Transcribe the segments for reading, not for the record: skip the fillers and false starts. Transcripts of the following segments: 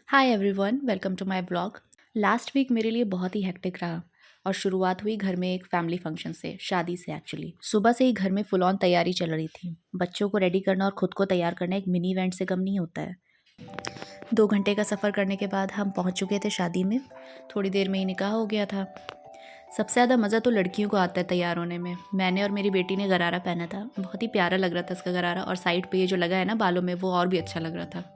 Hi everyone, welcome to my blog. Last week मेरे लिए बहुत ही हेक्टिक रहा और शुरुआत हुई घर में एक फैमिली फंक्शन से, शादी से एक्चुअली। सुबह से ही घर में फुल ऑन तैयारी चल रही थी। बच्चों को रेडी करना और खुद को तैयार करना एक मिनी इवेंट से कम नहीं होता है। 2 घंटे का सफ़र करने के बाद हम पहुंच चुके थे शादी में। थोड़ी देर में ही निकाह हो गया था। सबसे ज़्यादा मज़ा तो लड़कियों को आता है तैयार होने में। मैंने और मेरी बेटी ने गरारा पहना था, बहुत ही प्यारा लग रहा था इसका गरारा, और साइड पे ये जो लगा है ना बालों में, वो और भी अच्छा लग रहा था।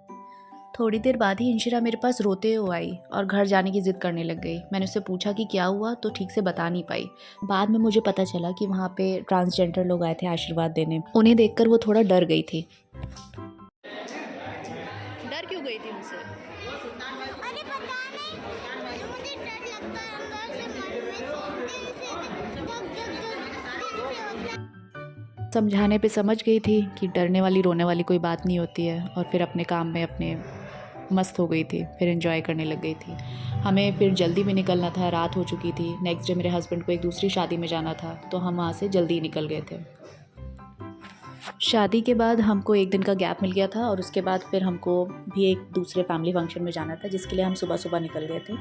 थोड़ी देर बाद ही इंशिरा मेरे पास रोते हुए आई और घर जाने की ज़िद करने लग गई। मैंने उससे पूछा कि क्या हुआ, तो ठीक से बता नहीं पाई। बाद में मुझे पता चला कि वहाँ पे ट्रांसजेंडर लोग आए थे आशीर्वाद देने। उन्हें देखकर वो थोड़ा डर गई थी। डर क्यों गई थी मुझसे? अरे पता नहीं, मुझे डर लगता है अंदर से, मन में दिल से धक धक धक। समझाने पे समझ गई थी कि डरने वाली रोने वाली कोई बात नहीं होती है, और फिर अपने काम में अपने मस्त हो गई थी। फिर एंजॉय करने लग गई थी। हमें फिर जल्दी भी निकलना था, रात हो चुकी थी। नेक्स्ट डे मेरे हस्बैंड को एक दूसरी शादी में जाना था, तो हम वहाँ से जल्दी ही निकल गए थे। शादी के बाद हमको एक दिन का गैप मिल गया था, और उसके बाद फिर हमको भी एक दूसरे फैमिली फंक्शन में जाना था, जिसके लिए हम सुबह सुबह निकल गए थे।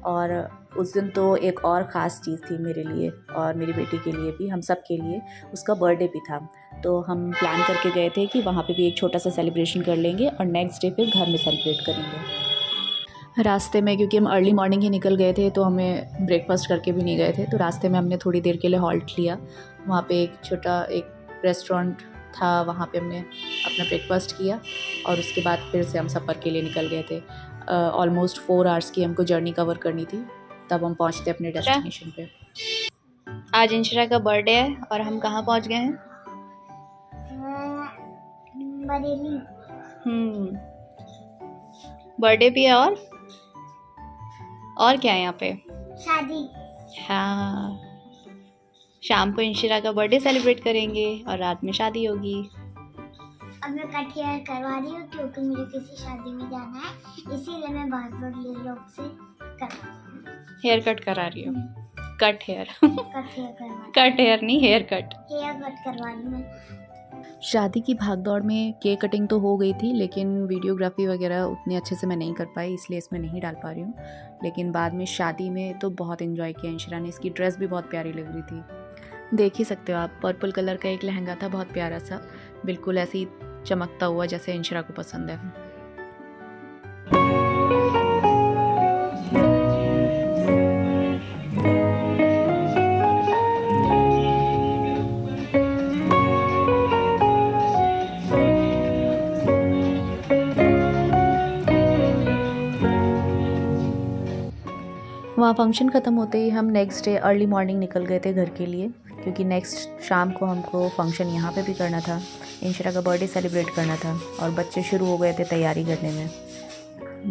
और उस दिन तो एक और ख़ास चीज़ थी मेरे लिए और मेरी बेटी के लिए भी, हम सब के लिए। उसका बर्थडे भी था, तो हम प्लान करके गए थे कि वहाँ पे भी एक छोटा सा सेलिब्रेशन कर लेंगे और नेक्स्ट डे फिर घर में सेलिब्रेट करेंगे। रास्ते में, क्योंकि हम अर्ली मॉर्निंग ही निकल गए थे, तो हमें ब्रेकफास्ट करके भी नहीं गए थे, तो रास्ते में हमने थोड़ी देर के लिए हॉल्ट लिया। वहाँ पे एक छोटा एक रेस्टोरेंट था, वहाँ पे हमने अपना ब्रेकफास्ट किया और उसके बाद फिर से हम सफ़र के लिए निकल गए थे। ऑलमोस्ट 4 आवर्स की हमको जर्नी कवर करनी थी, तब हम पहुँचते अपने डेस्टिनेशन पे। आज इंशिरा का बर्थडे है और हम कहाँ पहुँच गए हैं? बरेली। बर्थडे भी है और क्या है यहाँ पे? शादी। हाँ, शाम को इंशिरा का बर्थडे सेलिब्रेट करेंगे और रात में शादी होगी। अब मैं कट हेयर करवा रही हूँ क्योंकि मुझे किसी शादी में जाना है, इसीलिए मैं बार्बर लोग से हेयर कट करा रही हूँ। कट हेयर कट हेयर करवा कट हेयर नहीं, हेयर कट करवा रही हूँ मैं। शादी की भागदौड़ में केक कटिंग तो हो गई थी, लेकिन वीडियोग्राफी वगैरह उतने अच्छे से मैं नहीं कर पाई, इसलिए इसमें नहीं डाल पा रही हूँ। लेकिन बाद में शादी में तो बहुत एंजॉय किया इंशिरा ने। इसकी ड्रेस भी बहुत प्यारी लग रही थी, देख ही सकते हो आप। पर्पल कलर का एक लहंगा था, बहुत प्यारा सा, बिल्कुल ऐसे ही चमकता हुआ जैसे इंशिरा को पसंद है। वहाँ फंक्शन ख़त्म होते ही हम नेक्स्ट डे अर्ली मॉर्निंग निकल गए थे घर के लिए, क्योंकि नेक्स्ट शाम को हमको फंक्शन यहाँ पे भी करना था। इंशिरा का बर्थडे सेलिब्रेट करना था और बच्चे शुरू हो गए थे तैयारी करने में।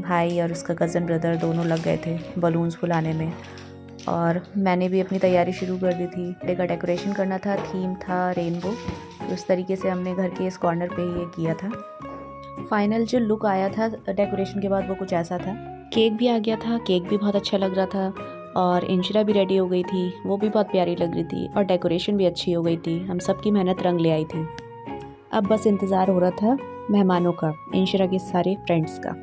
भाई और उसका कज़न ब्रदर दोनों लग गए थे बलून्स फुलाने में, और मैंने भी अपनी तैयारी शुरू कर दी थी। डे का डेकोरेशन करना था, थीम था रेनबो, तो उस तरीके से हमने घर के इस कॉर्नर पे ही ये किया था। फाइनल जो लुक आया था डेकोरेशन के बाद वो कुछ ऐसा था। केक भी आ गया था, केक भी बहुत अच्छा लग रहा था, और इंशिरा भी रेडी हो गई थी, वो भी बहुत प्यारी लग रही थी, और डेकोरेशन भी अच्छी हो गई थी। हम सब की मेहनत रंग ले आई थी। अब बस इंतज़ार हो रहा था मेहमानों का, इंशिरा के सारे फ्रेंड्स का।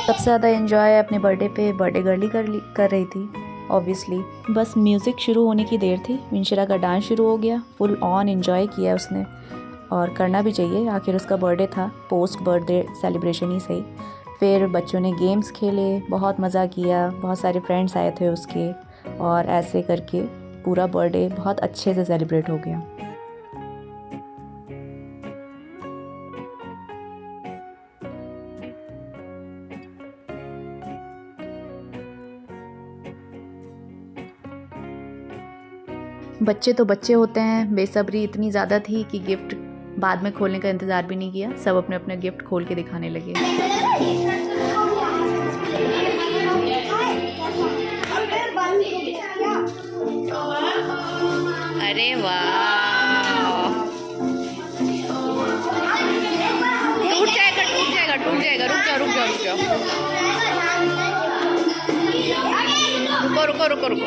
सबसे ज़्यादा एंजॉय अपने बर्थडे पे बर्थडे गर्ल ही कर रही थी ऑब्वियसली। बस म्यूज़िक शुरू होने की देर थी, इंशिरा का डांस शुरू हो गया। फुल ऑन एंजॉय किया उसने, और करना भी चाहिए, आखिर उसका बर्थडे था, पोस्ट बर्थडे सेलिब्रेशन ही सही। फिर बच्चों ने गेम्स खेले, बहुत मज़ा किया, बहुत सारे फ्रेंड्स आए थे उसके, और ऐसे करके पूरा बर्थडे बहुत अच्छे से सेलिब्रेट हो गया। बच्चे तो बच्चे होते हैं, बेसब्री इतनी ज़्यादा थी कि गिफ्ट बाद में खोलने का इंतज़ार भी नहीं किया, सब अपने अपने गिफ्ट खोल के दिखाने लगे। अरे वाह, टूट जाएगा, रुक जाओ। रुको रुको रुको।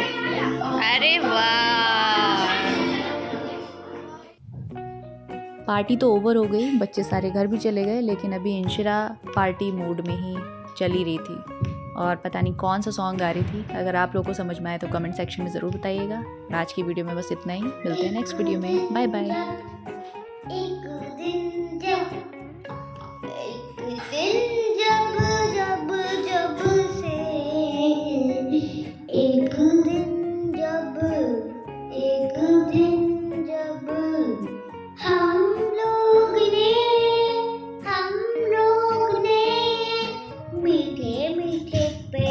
अरे वाह, पार्टी तो ओवर हो गई, बच्चे सारे घर भी चले गए, लेकिन अभी इंशिरा पार्टी मूड में ही चली रही थी और पता नहीं कौन सा सॉन्ग गा रही थी। अगर आप लोगों को समझ में आए तो कमेंट सेक्शन में ज़रूर बताइएगा। आज की वीडियो में बस इतना ही, मिलते हैं नेक्स्ट वीडियो में। Bye bye. एक दिन जब जब जब से एक दिन जब हम लोग ने मीठे मीठे पे